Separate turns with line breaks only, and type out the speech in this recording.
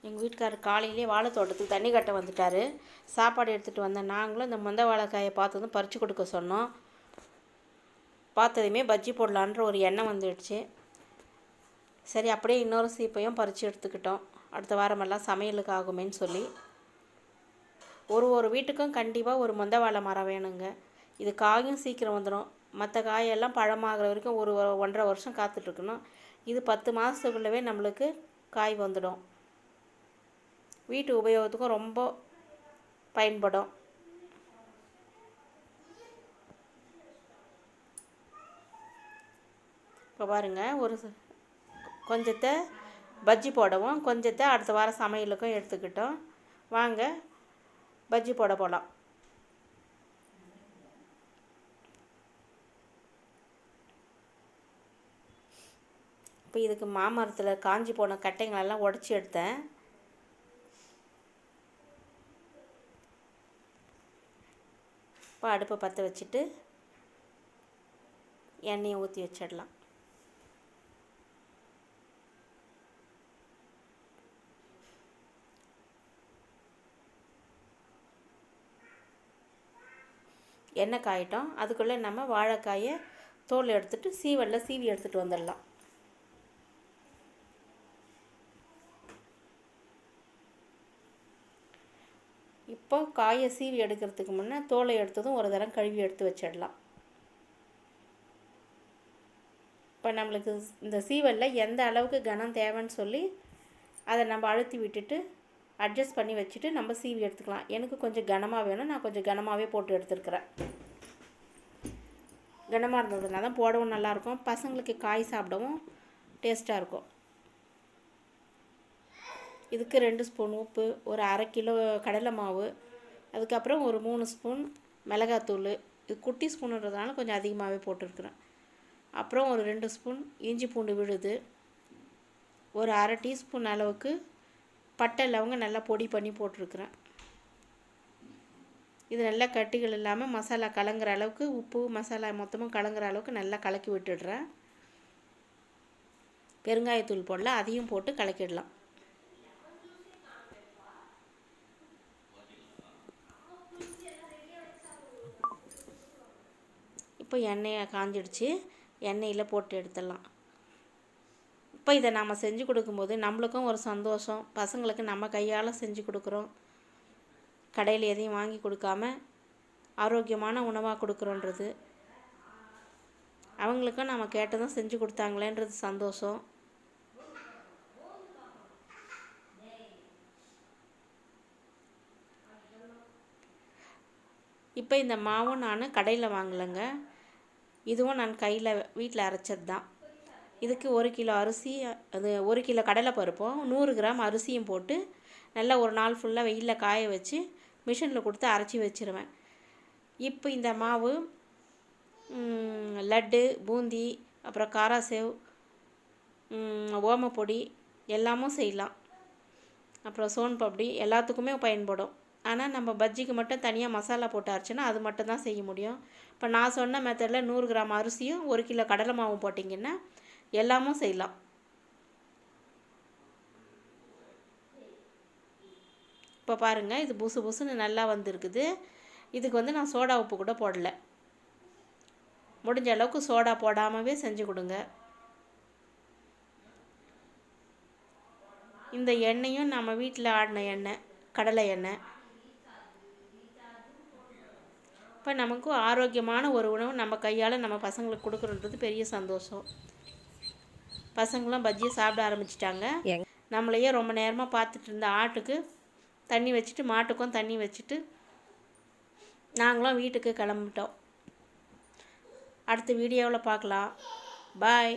எங்கள் வீட்டுக்காரர் காலையிலே வாழை தோட்டத்துக்கு தண்ணி கட்ட வந்துட்டார். சாப்பாடு எடுத்துகிட்டு வந்தேன். நாங்களும் இந்த மொந்த வாழைக்காயை பார்த்ததும் பறித்து கொடுக்க சொன்னோம். பார்த்ததுமே பஜ்ஜி போடலான்ற ஒரு எண்ணம் வந்துடுச்சு. சரி, அப்படியே இன்னொரு சீப்பையும் பறித்து எடுத்துக்கிட்டோம். அடுத்த வாரமெல்லாம் சமையலுக்கு ஆகுமேன்னு சொல்லி. ஒரு வீட்டுக்கும் கண்டிப்பாக ஒரு மொந்த வாழை மரம் வேணுங்க. இது காயும் சீக்கிரம் வந்துடும். மற்ற காயெல்லாம் பழமாகிற வரைக்கும் 1.5 வருஷம் காத்துட்ருக்கணும். இது 10 மாதத்துக்குள்ளவே நம்மளுக்கு காய் வந்துடும். வீட்டு உபயோகத்துக்கும் ரொம்ப பயன்படும். இப்போ பாருங்கள், கொஞ்சத்தை பஜ்ஜி போடவும், கொஞ்சத்தை அடுத்த வாரம் சமையலுக்கும் எடுத்துக்கிட்டோம். வாங்க பஜ்ஜி போட போகலாம். இப்போ இதுக்கு மாமரத்தில் காஞ்சி போன கட்டைங்களெல்லாம் உடச்சி எடுத்தேன். இப்போ அடுப்பை பற்ற வச்சுட்டு எண்ணெயை ஊற்றி வச்சிடலாம். எண்ணெய் காயிட்டோம். அதுக்குள்ளே நம்ம வாழைக்காயை தோல் எடுத்துகிட்டு சீவலில் சீவி எடுத்துகிட்டு வந்துடலாம். இப்போ காயை சீவி எடுக்கிறதுக்கு முன்னே தோலை எடுத்ததும் ஒரு தரம் கழுவி எடுத்து வச்சிடலாம். இப்போ நம்மளுக்கு இந்த சீவலில் எந்த அளவுக்கு கனம் தேவைன்னு சொல்லி அதை நம்ம அழுத்தி விட்டுட்டு அட்ஜஸ்ட் பண்ணி வச்சுட்டு நம்ம சீவி எடுத்துக்கலாம். எனக்கு கொஞ்சம் கனமாக வேணும், நான் கொஞ்சம் கனமாகவே போட்டு எடுத்துருக்கிறேன். கனமாக இருந்ததுனால தான் போடவும் நல்லாயிருக்கும், பசங்களுக்கு காய் சாப்பிடவும் டேஸ்ட்டாக இருக்கும். இதுக்கு 2 ஸ்பூன் உப்பு, ஒரு 1/2 கிலோ கடலை மாவு, அதுக்கப்புறம் ஒரு 3 ஸ்பூன் மிளகாத்தூள். இது குட்டி ஸ்பூனுன்றதுனால கொஞ்சம் அதிகமாகவே போட்டிருக்கிறேன். அப்புறம் ஒரு 2 ஸ்பூன் இஞ்சி பூண்டு விழுது, ஒரு 1/2 டீஸ்பூன் அளவுக்கு பட்டை லவங்க நல்லா பொடி பண்ணி போட்டிருக்கிறேன். இது நல்லா கட்டிகள் இல்லாமல் மசாலா கலங்குற அளவுக்கு, உப்பு மசாலா மொத்தமும் கலங்குற அளவுக்கு நல்லா கலக்கி விட்டுடுறேன். பெருங்காயத்தூள் போடல, அதையும் போட்டு கலக்கிடலாம். இப்போ எண்ணெயை காஞ்சிடுச்சு, எண்ணெயில் போட்டு எடுத்துடலாம். இப்போ இதை நம்ம செஞ்சு கொடுக்கும்போது நம்மளுக்கும் ஒரு சந்தோஷம். பசங்களுக்கு நம்ம கையால் செஞ்சு கொடுக்குறோம், கடையில் எதையும் வாங்கி கொடுக்காம ஆரோக்கியமான உணவாக கொடுக்குறோன்றது. அவங்களுக்கும் நம்ம கேட்டதும் செஞ்சு கொடுத்தாங்களேன்றது சந்தோஷம். இப்போ இந்த மாவும் நான் கடையில் வாங்கலைங்க, இதுவும் நான் கையில் வீட்டில் அரைச்சது தான். இதுக்கு 1 கிலோ அரிசி, அது 1 கிலோ கடலை பருப்பும் 100 கிராம் அரிசியும் போட்டு நல்லா ஒரு நாள் ஃபுல்லாக வெயிலில் காய வச்சு மிஷினில் கொடுத்து அரைச்சி வச்சுருவேன். இப்போ இந்த மாவு லட்டு, பூந்தி, அப்புறம் காராசேவ், ஓமப்பொடி எல்லாமும் செய்யலாம். அப்புறம் சோன் பப்படி எல்லாத்துக்குமே பயன்படும். ஆனால் நம்ம பஜ்ஜிக்கு மட்டும் தனியாக மசாலா போட்டு அரைச்சின்னா அது மட்டும் தான் செய்ய முடியும். இப்போ நான் சொன்ன மெத்தடில் 100 கிராம் அரிசியும் 1 கிலோ கடலை மாவும் போட்டிங்கன்னா எல்லாமும் செய்யலாம். இப்போ பாருங்கள், இது புசு புசுன்னு நல்லா வந்துருக்குது. இதுக்கு நான் சோடா உப்பு கூட போடலை. முடிஞ்ச அளவுக்கு சோடா போடாமவே செஞ்சு கொடுங்க. இந்த எண்ணெயும் நம்ம வீட்டில் ஆடின எண்ணெய், கடலை எண்ணெய். இப்போ நமக்கு ஆரோக்கியமான ஒரு உணவு நம்ம கையால் நம்ம பசங்களுக்கு கொடுக்குறன்றது பெரிய சந்தோஷம். பசங்களாம் பஜ்ஜியை சாப்பிட ஆரம்பிச்சிட்டாங்க. நம்மளையே ரொம்ப நேரமாக பார்த்துட்டு இருந்த ஆட்டுக்கு தண்ணி வச்சுட்டு, மாட்டுக்கும் தண்ணி வச்சுட்டு நாங்களும் வீட்டுக்கு கிளம்பிட்டோம். அடுத்த வீடியோவில் பார்க்கலாம். பாய்.